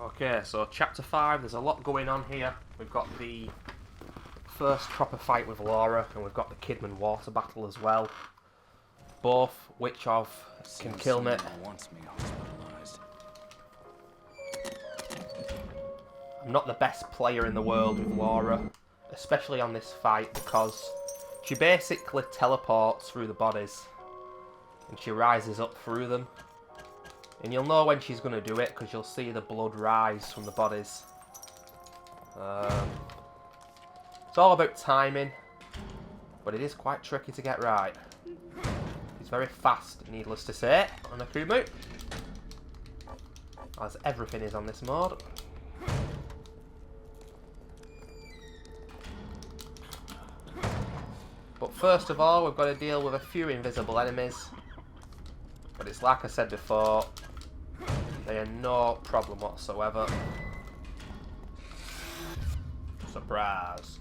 Okay, so chapter 5, there's a lot going on here. We've got the first proper fight with Laura, and we've got the Kidman water battle as well. Both which of can kill me. I'm not the best player in the world with Laura, especially on this fight, because she basically teleports through the bodies and she rises up through them. And you'll know when she's going to do it because you'll see the blood rise from the bodies. It's all about timing, but it is quite tricky to get right. He's very fast, needless to say, on AKUMU, as everything is on this mode. But first of all, we've got to deal with a few invisible enemies. But it's like I said before, they are no problem whatsoever. Surprise.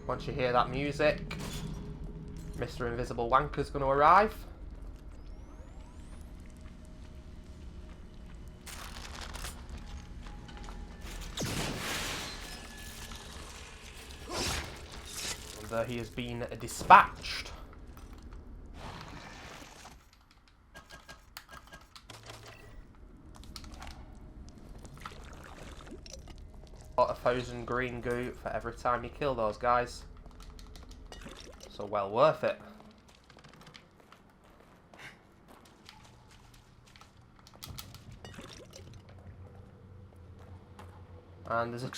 Once you hear that music, Mr. Invisible Wanker's going to arrive. And he has been dispatched. Got 1,000 green goo for every time you kill those guys. So well worth it. And there's a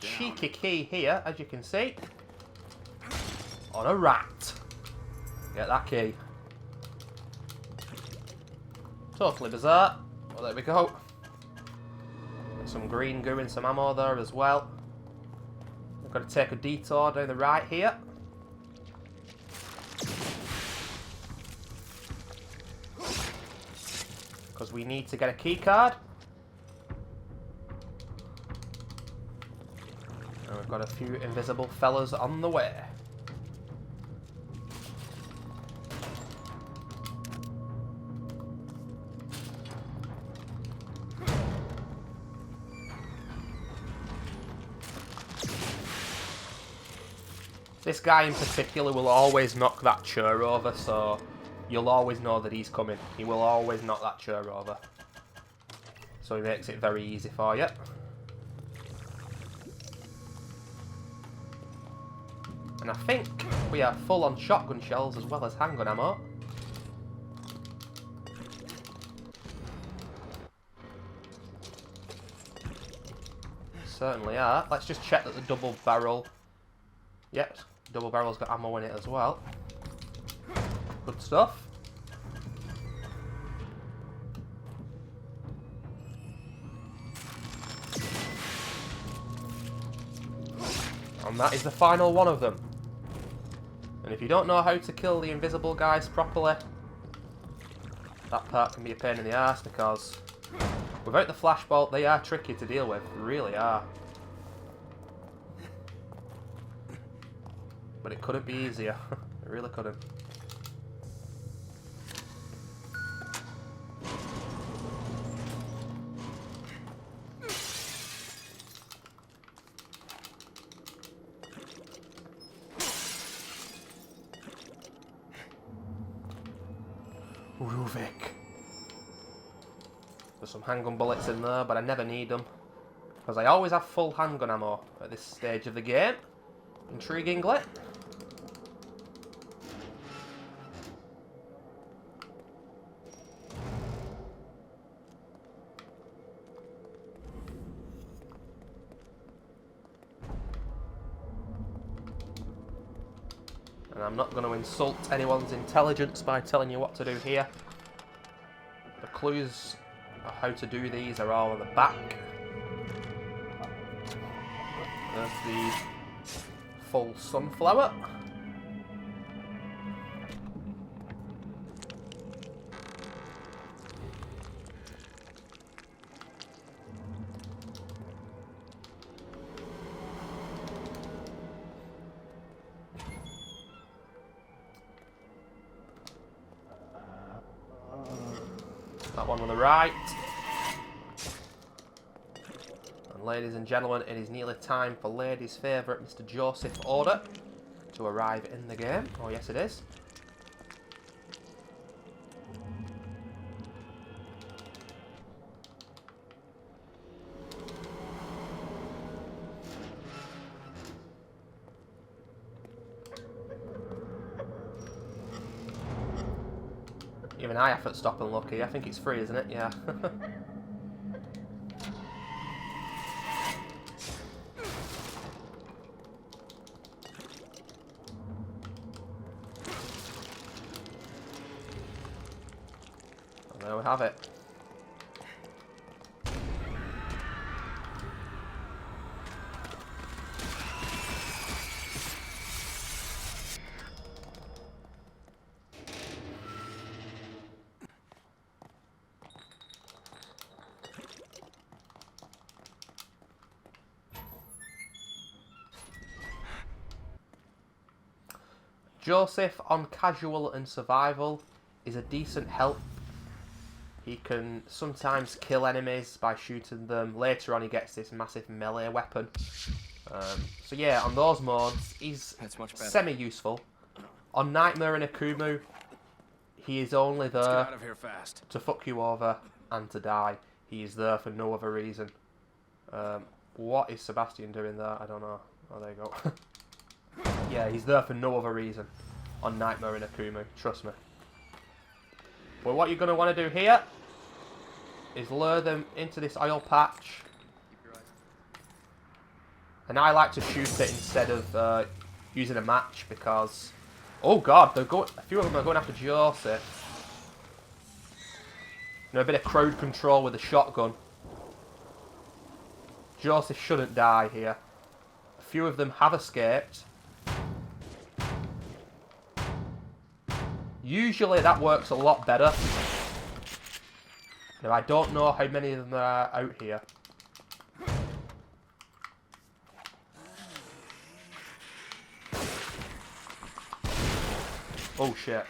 cheeky key here, as you can see, on a rat. Get that key. Totally bizarre. Well, there we go. Some green goo and some ammo there as well. We've got to take a detour down the right here. Because we need to get a key card. And we've got a few invisible fellas on the way. This guy in particular will always knock that chair over, so you'll always know that he's coming. He will always knock that chair over. So he makes it very easy for you. And I think we are full on shotgun shells as well as handgun ammo. Certainly are. Let's just check that the double barrel... Yep, double barrel's got ammo in it as well. Good stuff. And that is the final one of them. And if you don't know how to kill the invisible guys properly, that part can be a pain in the arse, because without the flashbolt they are tricky to deal with, they really are. But it couldn't be easier. It really couldn't. Ruvik. There's some handgun bullets in there, but I never need them, because I always have full handgun ammo at this stage of the game. Intriguingly. And I'm not going to insult anyone's intelligence by telling you what to do here. The clues of how to do these are all on the back. There's the full sunflower. that one on the right. And ladies and gentlemen, it is nearly time for ladies' favourite Mr. Joseph Order to arrive in the game. Oh yes it is. Even I have to stop and look here. I think it's free, isn't it? Yeah. And there we have it. Joseph, on casual and survival, is a decent help. He can sometimes kill enemies by shooting them. Later on he gets this massive melee weapon. So yeah, on those modes, he's semi-useful. On Nightmare and AKUMU, he is only there to fuck you over and to die. He is there for no other reason. What is Sebastian doing there? I don't know. Oh, there you go. Yeah, he's there for no other reason on Nightmare and AKUMU, trust me. But what you're going to want to do here is lure them into this oil patch. And I like to shoot it instead of using a match because... Oh god, a few of them are going after Joseph. You know, a bit of crowd control with a shotgun. Joseph shouldn't die here. A few of them have escaped. Usually that works a lot better. Now I don't know how many of them are out here. Oh shit.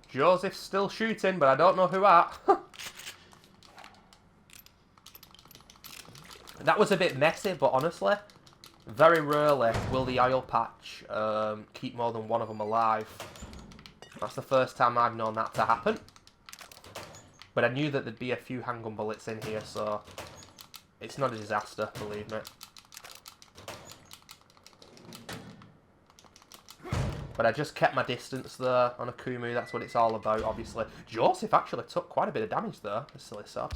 Joseph's still shooting, but I don't know who at. That was a bit messy, but honestly, very rarely will the oil patch keep more than one of them alive. That's the first time I've known that to happen. But I knew that there'd be a few handgun bullets in here, so it's not a disaster, believe me. But I just kept my distance there on AKUMU, that's what it's all about, obviously. Joseph actually took quite a bit of damage there, the silly sod.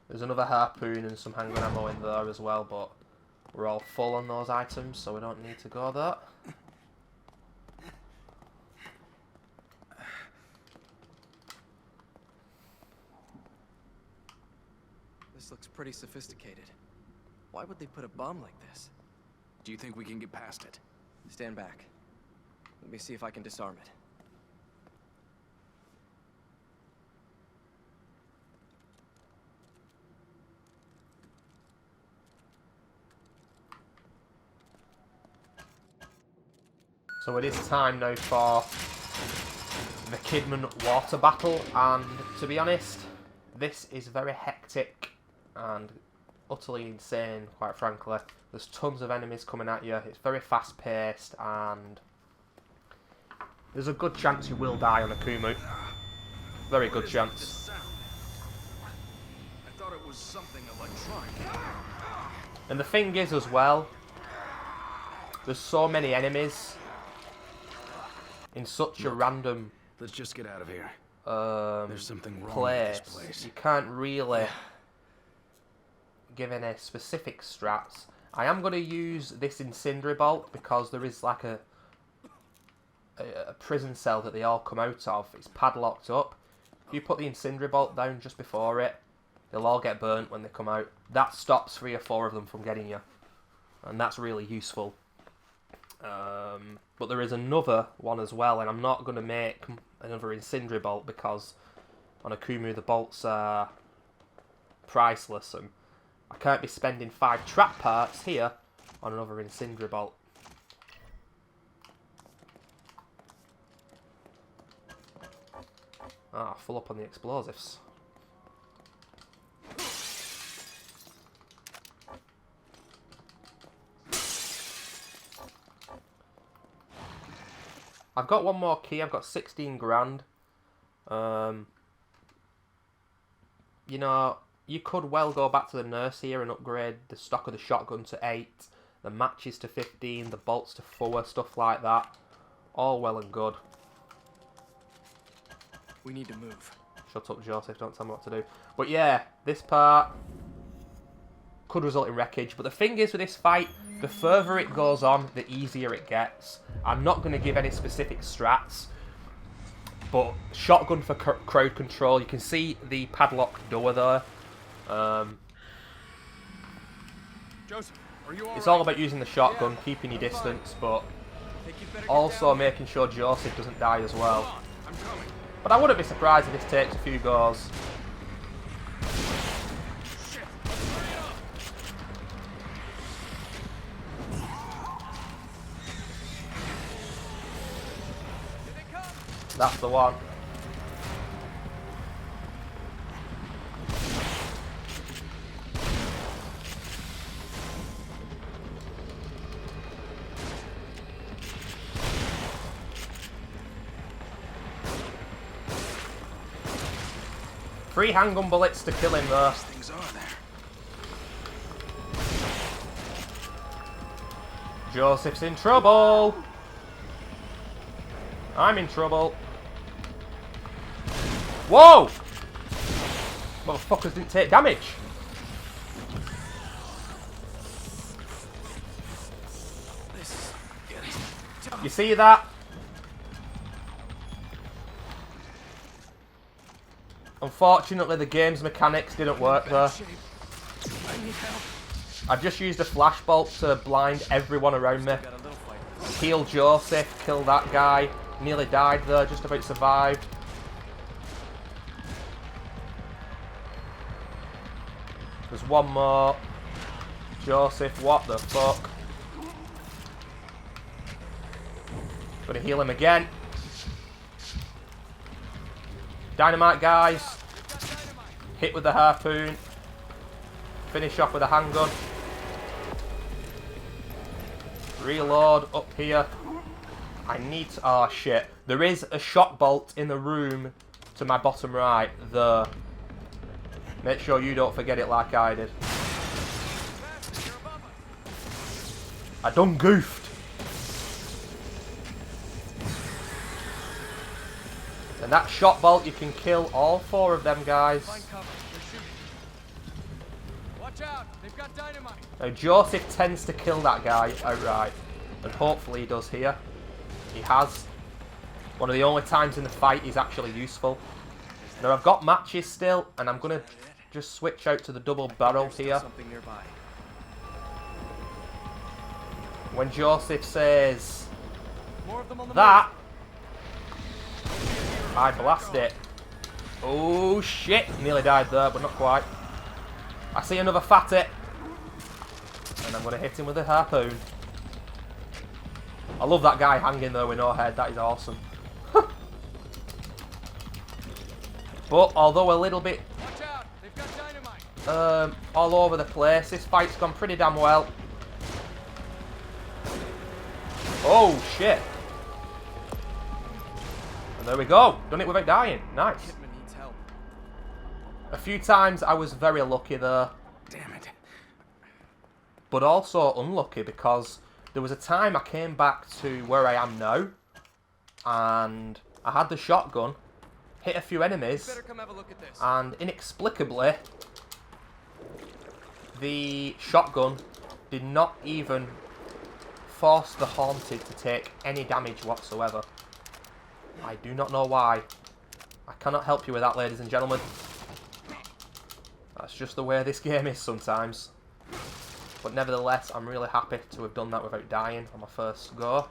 There's another harpoon and some handgun ammo in there as well, but we're all full on those items, so we don't need to go there. This looks pretty sophisticated. Why would they put a bomb like this? Do you think we can get past it? Stand back. Let me see if I can disarm it. So it is time now for the Kidman water battle, and to be honest, this is very hectic and utterly insane, quite frankly. There's tons of enemies coming at you, it's very fast paced, and there's a good chance you will die on AKUMU. Very good chance. I thought it was something electronic. And the thing is as well, there's so many enemies in such a random Let's just get out of here. There's something wrong place. with this place. You can't really give any specific strats. I am going to use this incendiary bolt because there is like a prison cell that they all come out of. It's padlocked up. If you put the incendiary bolt down just before it, they'll all get burnt when they come out. That stops 3 or 4 of them from getting you, and that's really useful. But there is another one as well, and I'm not going to make another incendiary bolt because on AKUMU the bolts are priceless, and I can't be spending 5 trap parts here on another incendiary bolt. Ah, full up on the explosives. I've got one more key. I've got 16 grand. You know, you could well go back to the nurse here and upgrade the stock of the shotgun to 8, the matches to 15, the bolts to 4, stuff like that. All well and good. We need to move. Shut up, Joseph. Don't tell me what to do. But yeah, this part could result in wreckage. But the thing is with this fight, the further it goes on, the easier it gets. I'm not going to give any specific strats. But shotgun for crowd control. You can see the padlock door there. Joseph, are you It's all about using the shotgun, keeping your distance, but also making sure Joseph doesn't die as well. I'm coming. But I wouldn't be surprised if this takes a few goes. Shit. That's the one. Three handgun bullets to kill him there. Things are there. Joseph's in trouble. I'm in trouble. Whoa! Motherfuckers didn't take damage. This is getting tough. You see that? Unfortunately, the game's mechanics didn't work there. I need help. I've just used a flashbolt to blind everyone around me. Got a little fight. Heal Joseph, kill that guy. Nearly died there, just about survived. There's one more. Joseph, what the fuck? Gonna heal him again. Dynamite, guys. Hit with the harpoon. Finish off with a handgun. Reload up here. I need to... Oh, shit. There is a shot bolt in the room to my bottom right. There. Make sure you don't forget it like I did. I done goofed. And that shot bolt, you can kill all 4 of them guys. Find cover. They're shooting. Watch out. They've got dynamite. Now, Joseph tends to kill that guy outright. And hopefully he does here. He has. One of the only times in the fight he's actually useful. Now, I've got matches still, and I'm going to just switch out to the double barrel There's still here. something nearby. When Joseph says More of them on the that, I blast it. Oh shit! Nearly died there, but not quite. I see another fatty. And I'm going to hit him with a harpoon. I love that guy hanging there with no head. That is awesome. But although a little bit Watch out. They've got dynamite. all over the place, this fight's gone pretty damn well. Oh shit! And there we go. Done it without dying. Nice. Kidman needs help. A few times I was very lucky there, Damn it. but also unlucky because there was a time I came back to where I am now, and I had the shotgun, hit a few enemies, Better come have a look at this. and inexplicably, the shotgun did not even force the Haunted to take any damage whatsoever. I do not know why. I cannot help you with that, ladies and gentlemen. That's just the way this game is sometimes. But nevertheless, I'm really happy to have done that without dying on my first go.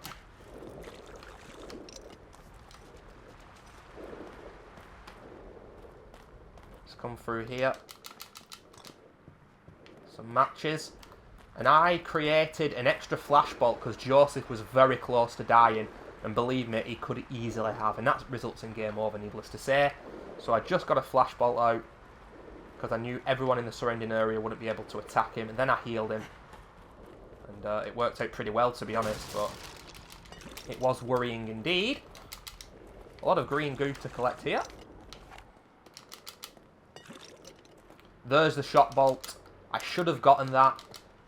Let's come through here. Some matches. And I created an extra flashbolt because Joseph was very close to dying. And believe me, he could easily have. And that results in game over, needless to say. So I just got a flashbolt out because I knew everyone in the surrounding area wouldn't be able to attack him. And then I healed him. And it worked out pretty well, to be honest. But it was worrying indeed. A lot of green goo to collect here. There's the shot bolt. I should have gotten that.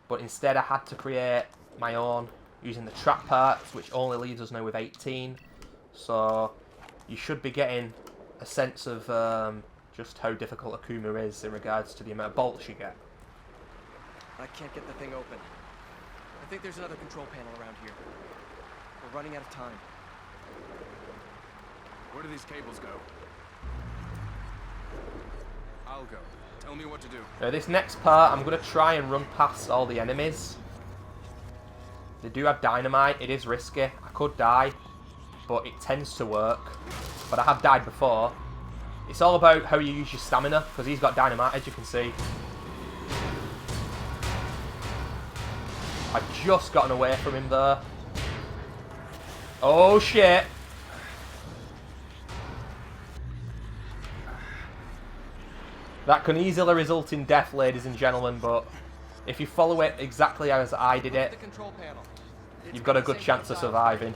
But instead I had to create my own using the trap parts, which only leaves us now with 18. So you should be getting a sense of just how difficult AKUMU is in regards to the amount of bolts you get. I can't get the thing open. I think there's another control panel around here. We're running out of time. Where do these cables go? I'll go. Tell me what to do. Now this next part, I'm going to try and run past all the enemies. They do have dynamite. It is risky. I could die, but it tends to work. But I have died before. It's all about how you use your stamina, because he's got dynamite, as you can see. I've just gotten away from him there. Oh shit. That can easily result in death, ladies and gentlemen, but if you follow it exactly as I did it, you've got a good chance of surviving.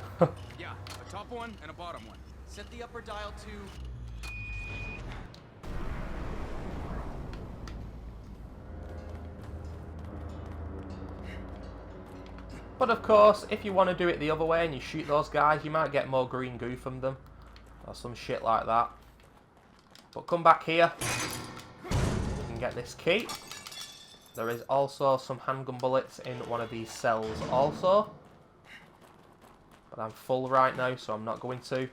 Yeah, a top one and a bottom one. Set the upper dial to... But of course, if you want to do it the other way and you shoot those guys, you might get more green goo from them. Or some shit like that. But come back here. You can get this key. There is also some handgun bullets in one of these cells also. But I'm full right now, so I'm not going to.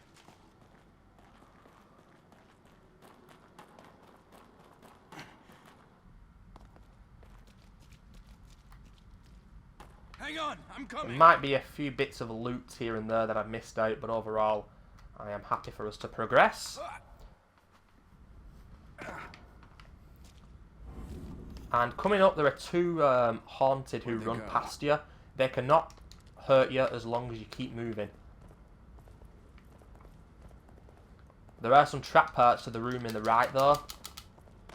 Hang on, I'm coming. There might be a few bits of loot here and there that I've missed out, but overall, I am happy for us to progress. And coming up, there are two haunted who run past you. They cannot hurt you as long as you keep moving. There are some trap parts to the room in the right though,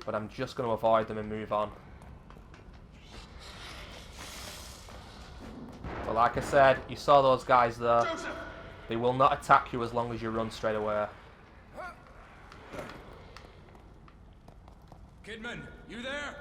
but I'm just going to avoid them and move on. But like I said, you saw those guys there. They will not attack you as long as you run straight away. Kidman, you there?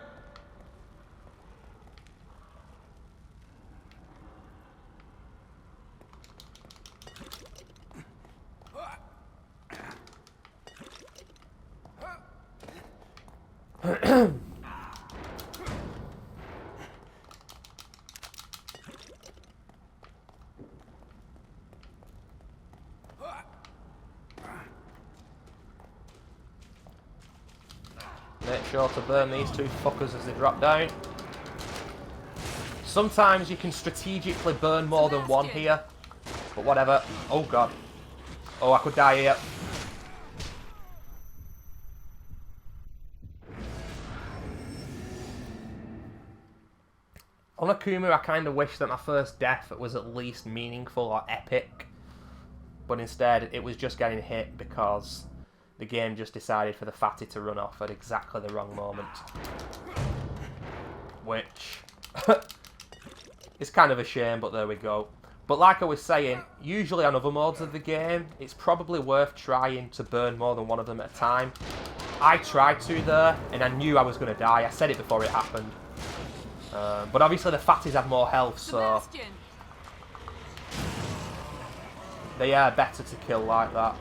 Make sure to burn these two fuckers as they drop down. Sometimes you can strategically burn more than one here, but whatever. Oh god. Oh, I could die here. On AKUMU, I kind of wish that my first death was at least meaningful or epic, but instead it was just getting hit because the game just decided for the fatty to run off at exactly the wrong moment. Which is kind of a shame, but there we go. But like I was saying, usually on other modes of the game, it's probably worth trying to burn more than one of them at a time. I tried to there, and I knew I was going to die. I said it before it happened. But obviously the fatties have more health, so they are better to kill like that.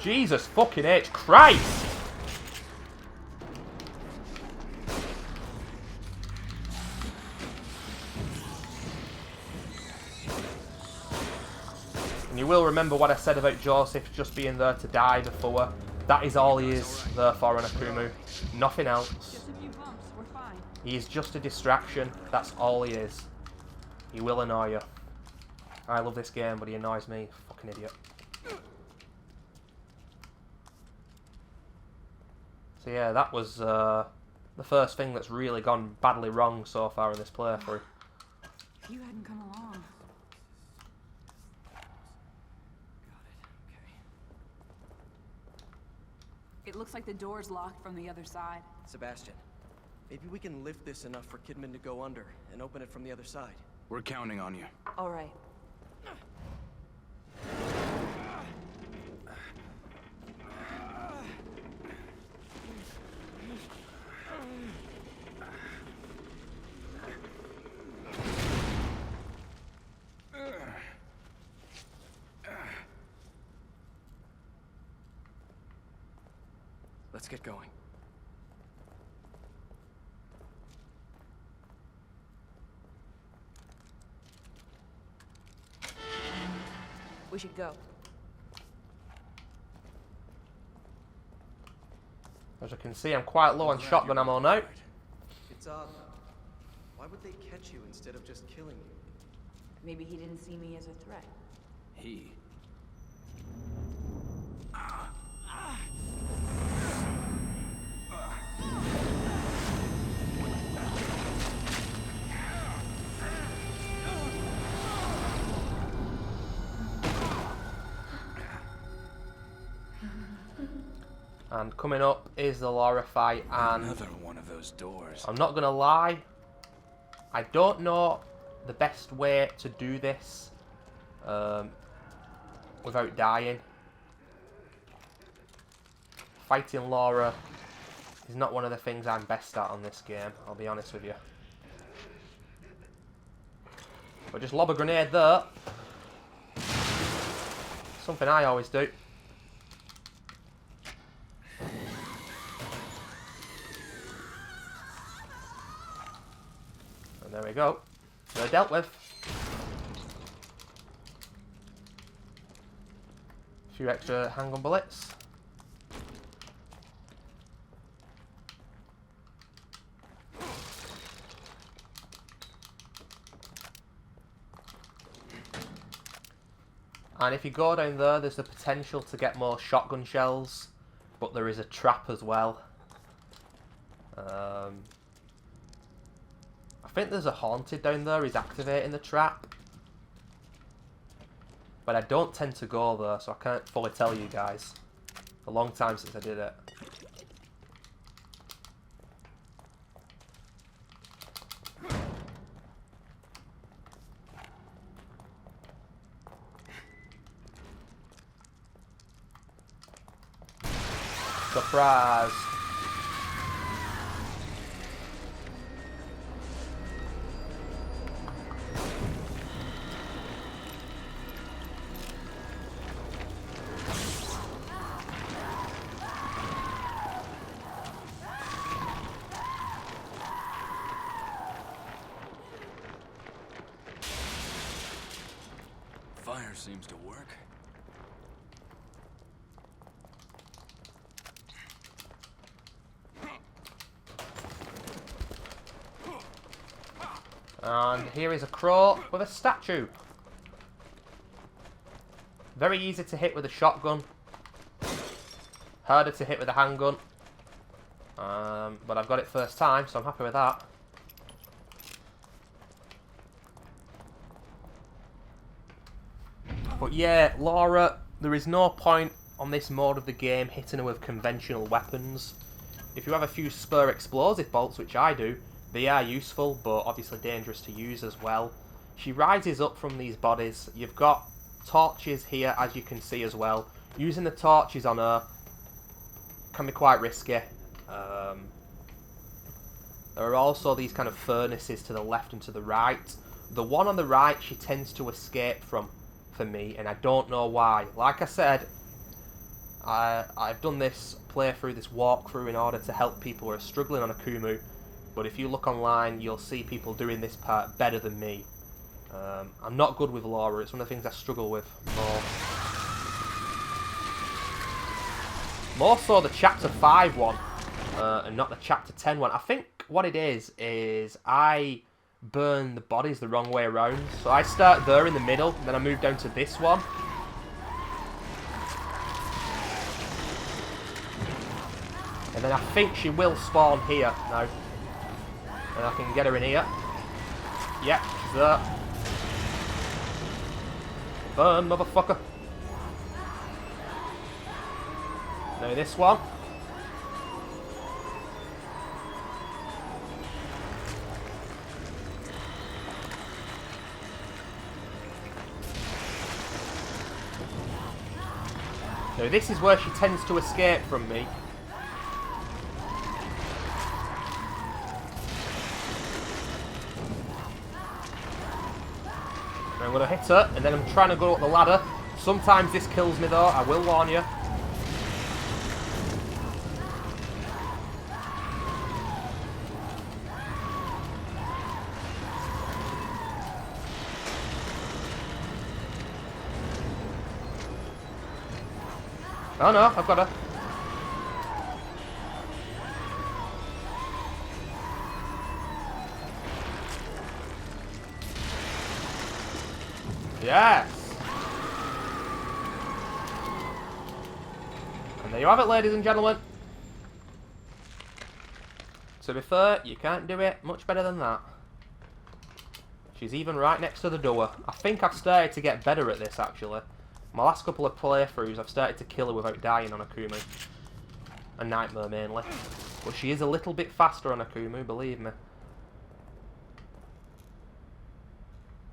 Jesus fucking H Christ! You will remember what I said about Joseph just being there to die before. That is all he is there for on AKUMU. Nothing else. Just a few bumps, we're fine. He is just a distraction. That's all he is. He will annoy you. I love this game, but he annoys me. Fucking idiot. So yeah, that was the first thing that's really gone badly wrong so far in this playthrough. If you hadn't come along. Got it. Okay. It looks like the door's locked from the other side. Sebastian, maybe we can lift this enough for Kidman to go under and open it from the other side. We're counting on you. All right. Let's get going. We should go. As you can see, I'm quite low on shotgun ammo now. It's odd. Why would they catch you instead of just killing you? Maybe he didn't see me as a threat. He. And coming up is the Laura fight, and Another one of those doors. I'm not gonna lie, I don't know the best way to do this without dying. Fighting Laura is not one of the things I'm best at on this game, I'll be honest with you. But just lob a grenade there. Something I always do. And there we go. They're dealt with. A few extra handgun bullets. And if you go down there, there's the potential to get more shotgun shells, but there is a trap as well. I think there's a haunted down there. He's activating the trap. But I don't tend to go there, so I can't fully tell you guys. A long time since I did it. Surprise! Fire seems to work. And here is a crow with a statue. Very easy to hit with a shotgun. Harder to hit with a handgun. But I've got it first time, so I'm happy with that. But yeah, Laura, there is no point on this mode of the game hitting her with conventional weapons. If you have a few spare explosive bolts, which I do, they are useful, but obviously dangerous to use as well. She rises up from these bodies. You've got torches here, as you can see as well. Using the torches on her can be quite risky. There are also these kind of furnaces to the left and to the right. The one on the right she tends to escape from for me, and I don't know why. Like I said, I've done this playthrough, this walkthrough, in order to help people who are struggling on AKUMU. But if you look online, you'll see people doing this part better than me. I'm not good with Laura. It's one of the things I struggle with more. More so the Chapter 5 one, and not the Chapter 10 one. I think what it is I burn the bodies the wrong way around. So I start there in the middle, and then I move down to this one. And then I think she will spawn here now. And I can get her in here. Yep, she's there. Burn, motherfucker. Now this one. Now this is where she tends to escape from me. I'm going to hit her, and then I'm trying to go up the ladder. Sometimes this kills me though, I will warn you. Oh no, I've got her. Yes! And there you have it, ladies and gentlemen. To be fair, you can't do it much better than that. She's even right next to the door. I think I've started to get better at this, actually. My last couple of playthroughs, I've started to kill her without dying on AKUMU. A Nightmare, mainly. But she is a little bit faster on AKUMU, believe me.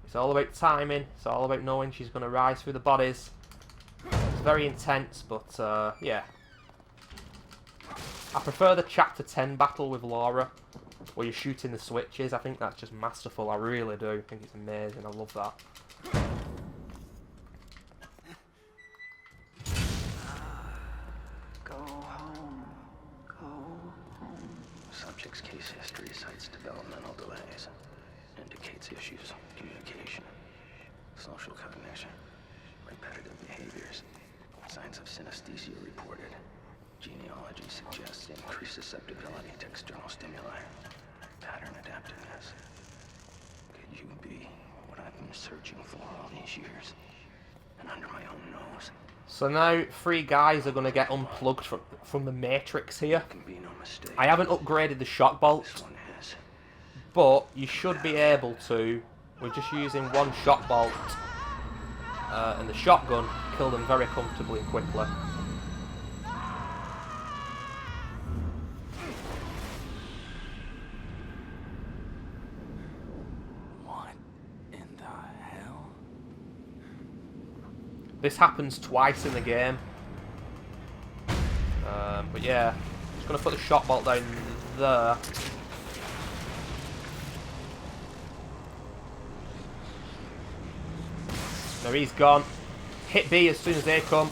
It's all about timing. It's all about knowing she's going to rise through the bodies. It's very intense, but yeah. I prefer the Chapter 10 battle with Laura, where you're shooting the switches. I think that's just masterful. I really do. I think it's amazing. I love that. Go home. Go home. Subject's case history cites developmental delays. Indicates issues, communication, social cognition, repetitive behaviors, signs of synesthesia reported. Genealogy suggests increased susceptibility to external stimuli, pattern adaptiveness. Could you be what I've been searching for all these years, and under my own nose? So now 3 guys are going to get unplugged from the Matrix here. Can be no mistake. I haven't upgraded the shock bolt. This one has. But you should be able to, with just using one shock bolt and the shotgun, kill them very comfortably and quickly. What in the hell? This happens twice in the game. But yeah, just going to put the shock bolt down there. Now he's gone. Hit B as soon as they come.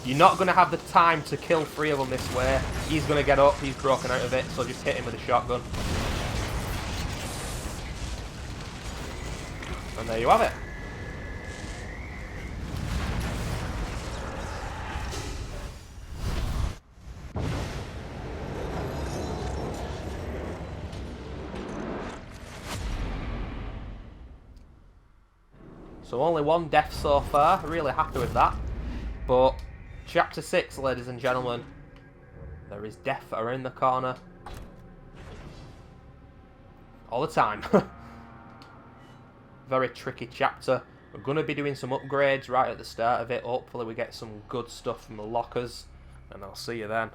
You're not going to have the time to kill 3 of them this way. He's going to get up. He's broken out of it. So just hit him with a shotgun. And there you have it. So only 1 death so far, really happy with that. But Chapter 6, ladies and gentlemen, there is death around the corner. All the time. Very tricky chapter. We're going to be doing some upgrades right at the start of it. Hopefully we get some good stuff from the lockers. And I'll see you then.